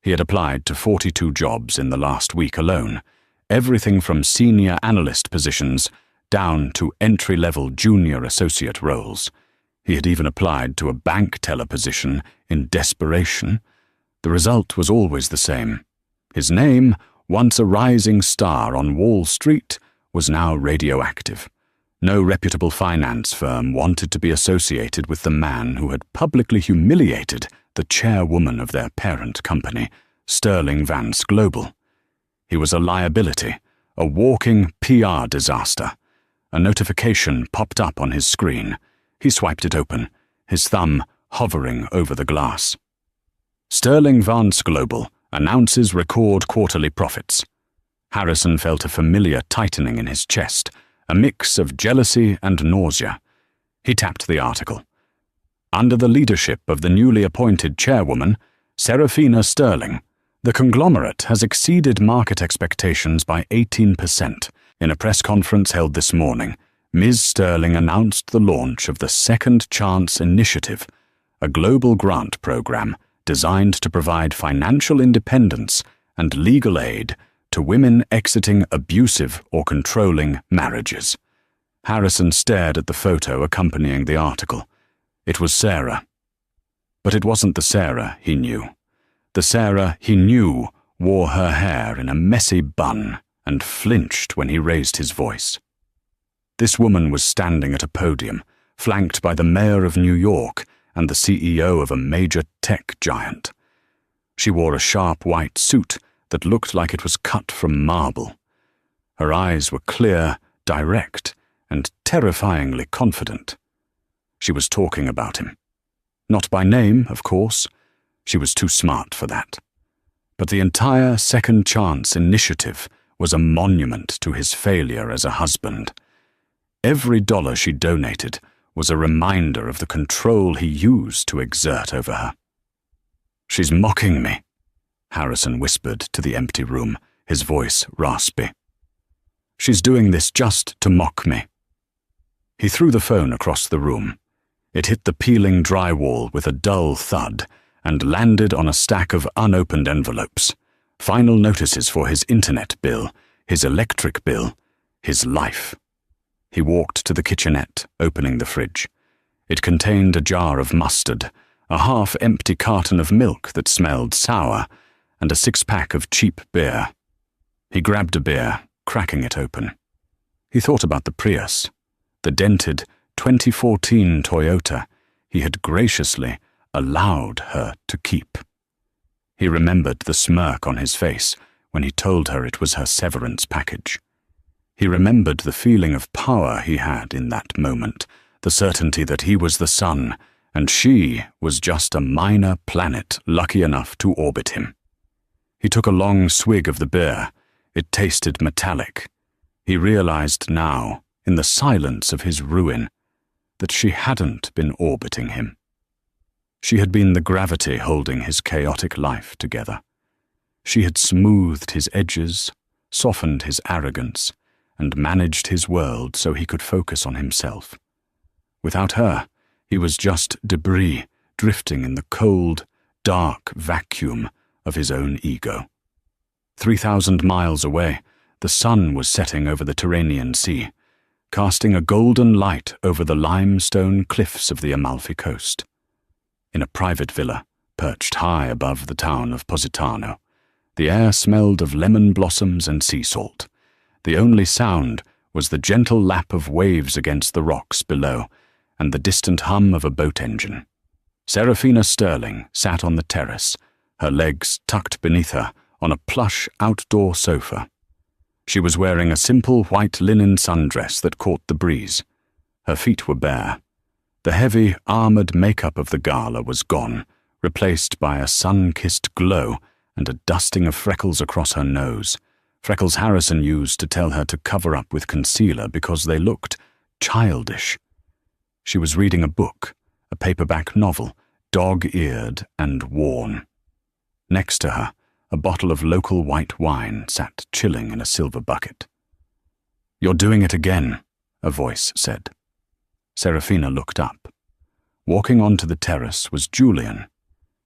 He had applied to 42 jobs in the last week alone, everything from senior analyst positions down to entry-level junior associate roles. He had even applied to a bank teller position in desperation. The result was always the same. His name, once a rising star on Wall Street, was now radioactive. No reputable finance firm wanted to be associated with the man who had publicly humiliated the chairwoman of their parent company, Sterling Vance Global. He was a liability, a walking PR disaster. A notification popped up on his screen. He swiped it open, his thumb hovering over the glass. Sterling Vance Global announces record quarterly profits. Harrison felt a familiar tightening in his chest, a mix of jealousy and nausea. He tapped the article. Under the leadership of the newly appointed chairwoman, Serafina Sterling, the conglomerate has exceeded market expectations by 18%. In a press conference held this morning, Ms. Sterling announced the launch of the Second Chance Initiative, a global grant program designed to provide financial independence and legal aid to women exiting abusive or controlling marriages. Harrison stared at the photo accompanying the article. It was Sarah. But it wasn't the Sarah he knew. The Sarah he knew wore her hair in a messy bun and flinched when he raised his voice. This woman was standing at a podium, flanked by the mayor of New York and the CEO of a major tech giant. She wore a sharp white suit that looked like it was cut from marble. Her eyes were clear, direct, and terrifyingly confident. She was talking about him. Not by name, of course. She was too smart for that. But the entire Second Chance Initiative was a monument to his failure as a husband. Every dollar she donated was a reminder of the control he used to exert over her. "She's mocking me," Harrison whispered to the empty room, his voice raspy. "She's doing this just to mock me." He threw the phone across the room. It hit the peeling drywall with a dull thud and landed on a stack of unopened envelopes. Final notices for his internet bill, his electric bill, his life. He walked to the kitchenette, opening the fridge. It contained a jar of mustard, a half-empty carton of milk that smelled sour, and a 6-pack of cheap beer. He grabbed a beer, cracking it open. He thought about the Prius, the dented 2014 Toyota he had graciously allowed her to keep. He remembered the smirk on his face when he told her it was her severance package. He remembered the feeling of power he had in that moment, the certainty that he was the sun, and she was just a minor planet lucky enough to orbit him. He took a long swig of the beer. It tasted metallic. He realized now, in the silence of his ruin, that she hadn't been orbiting him. She had been the gravity holding his chaotic life together. She had smoothed his edges, softened his arrogance, and managed his world so he could focus on himself. Without her, he was just debris drifting in the cold, dark vacuum of his own ego. 3,000 miles away, the sun was setting over the Tyrrhenian Sea, casting a golden light over the limestone cliffs of the Amalfi Coast. In a private villa, perched high above the town of Positano, the air smelled of lemon blossoms and sea salt. The only sound was the gentle lap of waves against the rocks below and the distant hum of a boat engine. Serafina Sterling sat on the terrace, her legs tucked beneath her on a plush outdoor sofa. She was wearing a simple white linen sundress that caught the breeze. Her feet were bare. The heavy, armored makeup of the gala was gone, replaced by a sun-kissed glow and a dusting of freckles across her nose, freckles Harrison used to tell her to cover up with concealer because they looked childish. She was reading a book, a paperback novel, dog-eared and worn. Next to her, a bottle of local white wine sat chilling in a silver bucket. "You're doing it again," a voice said. Serafina looked up. Walking onto the terrace was Julian.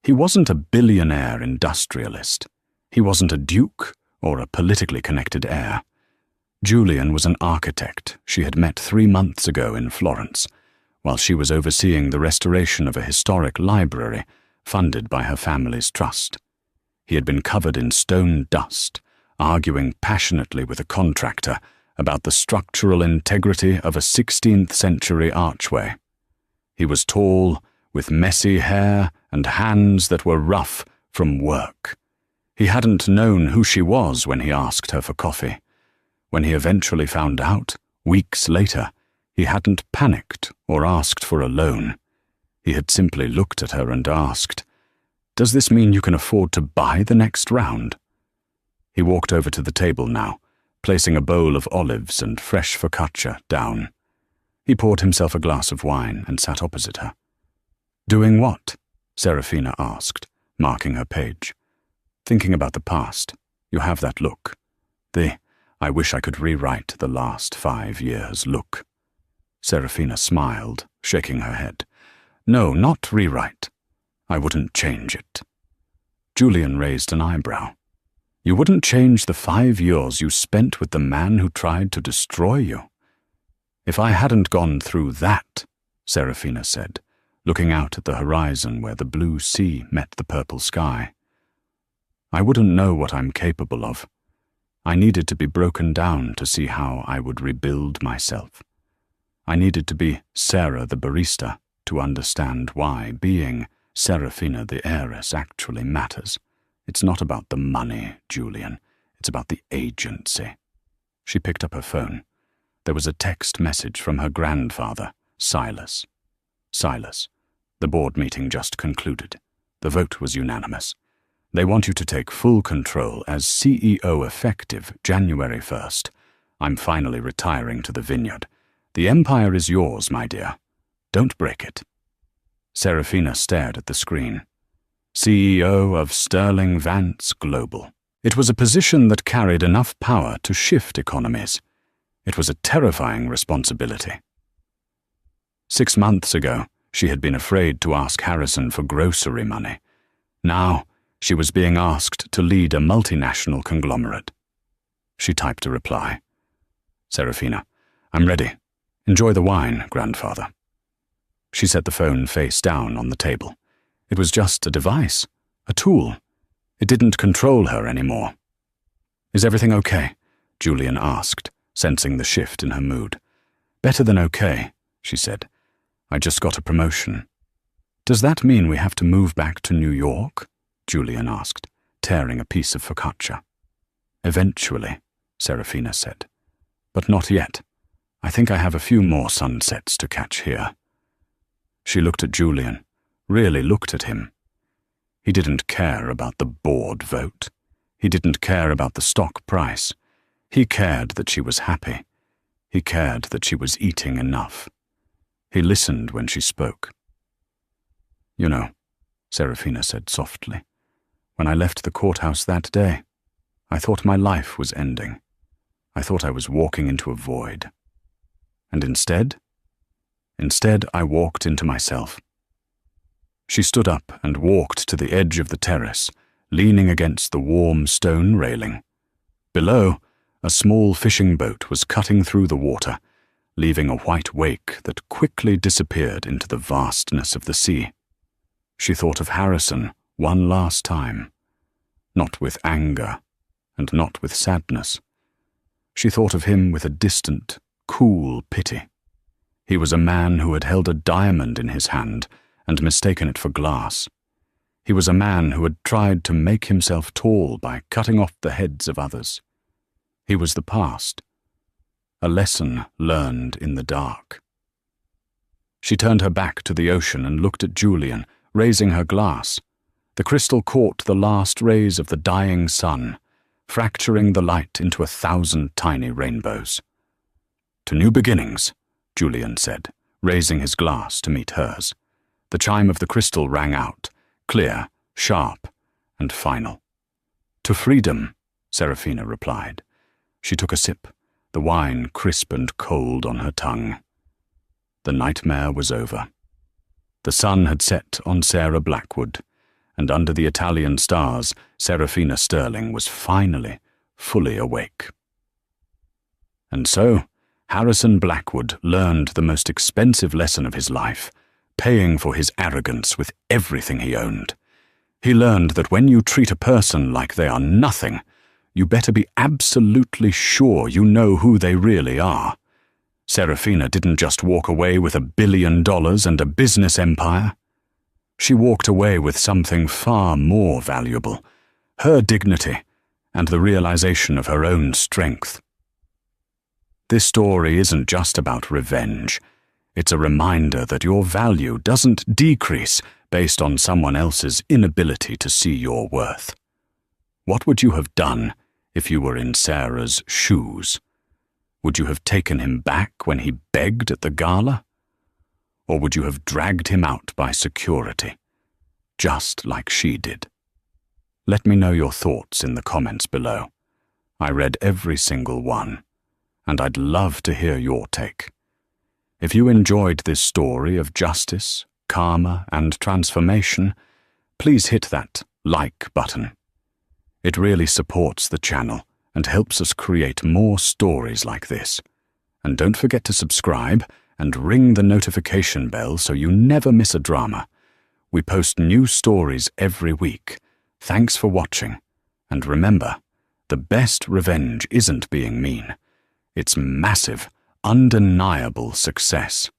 He wasn't a billionaire industrialist. He wasn't a duke or a politically connected heir. Julian was an architect she had met 3 months ago in Florence, while she was overseeing the restoration of a historic library funded by her family's trust. He had been covered in stone dust, arguing passionately with a contractor about the structural integrity of a 16th century archway. He was tall, with messy hair and hands that were rough from work. He hadn't known who she was when he asked her for coffee. When he eventually found out, weeks later, he hadn't panicked or asked for a loan. He had simply looked at her and asked, "Does this mean you can afford to buy the next round?" He walked over to the table now, placing a bowl of olives and fresh focaccia down. He poured himself a glass of wine and sat opposite her. "Doing what?" Serafina asked, marking her page. "Thinking about the past. You have that look. The, I wish I could rewrite the last 5 years look." Serafina smiled, shaking her head. "No, not rewrite. I wouldn't change it." Julian raised an eyebrow. "You wouldn't change the 5 years you spent with the man who tried to destroy you?" "If I hadn't gone through that," Serafina said, looking out at the horizon where the blue sea met the purple sky, "I wouldn't know what I'm capable of. I needed to be broken down to see how I would rebuild myself. I needed to be Sarah the barista to understand why being Serafina the heiress actually matters. It's not about the money, Julian. It's about the agency." She picked up her phone. There was a text message from her grandfather, Silas. "Silas, the board meeting just concluded. The vote was unanimous. They want you to take full control as CEO effective January 1st. I'm finally retiring to the vineyard. The empire is yours, my dear. Don't break it." Serafina stared at the screen. CEO of Sterling Vance Global. It was a position that carried enough power to shift economies. It was a terrifying responsibility. 6 months ago, she had been afraid to ask Harrison for grocery money. Now, she was being asked to lead a multinational conglomerate. She typed a reply. "Serafina, I'm ready. Enjoy the wine, grandfather." She set the phone face down on the table. It was just a device, a tool. It didn't control her anymore. "Is everything okay?" Julian asked, sensing the shift in her mood. "Better than okay," she said. "I just got a promotion." "Does that mean we have to move back to New York?" Julian asked, tearing a piece of focaccia. "Eventually," Serafina said. "But not yet. I think I have a few more sunsets to catch here." She looked at Julian, really looked at him. He didn't care about the board vote. He didn't care about the stock price. He cared that she was happy. He cared that she was eating enough. He listened when she spoke. "You know," Serafina said softly, "when I left the courthouse that day, I thought my life was ending. I thought I was walking into a void. And instead I walked into myself." She stood up and walked to the edge of the terrace, leaning against the warm stone railing. Below, a small fishing boat was cutting through the water, leaving a white wake that quickly disappeared into the vastness of the sea. She thought of Harrison one last time, not with anger and not with sadness. She thought of him with a distant, cool pity. He was a man who had held a diamond in his hand and mistaken it for glass. He was a man who had tried to make himself tall by cutting off the heads of others. He was the past, a lesson learned in the dark. She turned her back to the ocean and looked at Julian, raising her glass. The crystal caught the last rays of the dying sun, fracturing the light into 1,000 tiny rainbows. "To new beginnings," Julian said, raising his glass to meet hers. The chime of the crystal rang out, clear, sharp, and final. "To freedom," Serafina replied. She took a sip, the wine crisp and cold on her tongue. The nightmare was over. The sun had set on Sarah Blackwood, and under the Italian stars, Serafina Sterling was finally fully awake. And so, Harrison Blackwood learned the most expensive lesson of his life, paying for his arrogance with everything he owned. He learned that when you treat a person like they are nothing, you better be absolutely sure you know who they really are. Serafina didn't just walk away with $1 billion and a business empire. She walked away with something far more valuable, her dignity and the realization of her own strength. This story isn't just about revenge. It's a reminder that your value doesn't decrease based on someone else's inability to see your worth. What would you have done if you were in Sarah's shoes? Would you have taken him back when he begged at the gala? Or would you have dragged him out by security, just like she did? Let me know your thoughts in the comments below. I read every single one, and I'd love to hear your take. If you enjoyed this story of justice, karma, and transformation, please hit that like button. It really supports the channel and helps us create more stories like this. And don't forget to subscribe and ring the notification bell so you never miss a drama. We post new stories every week. Thanks for watching. And remember, the best revenge isn't being mean. It's massive, undeniable success.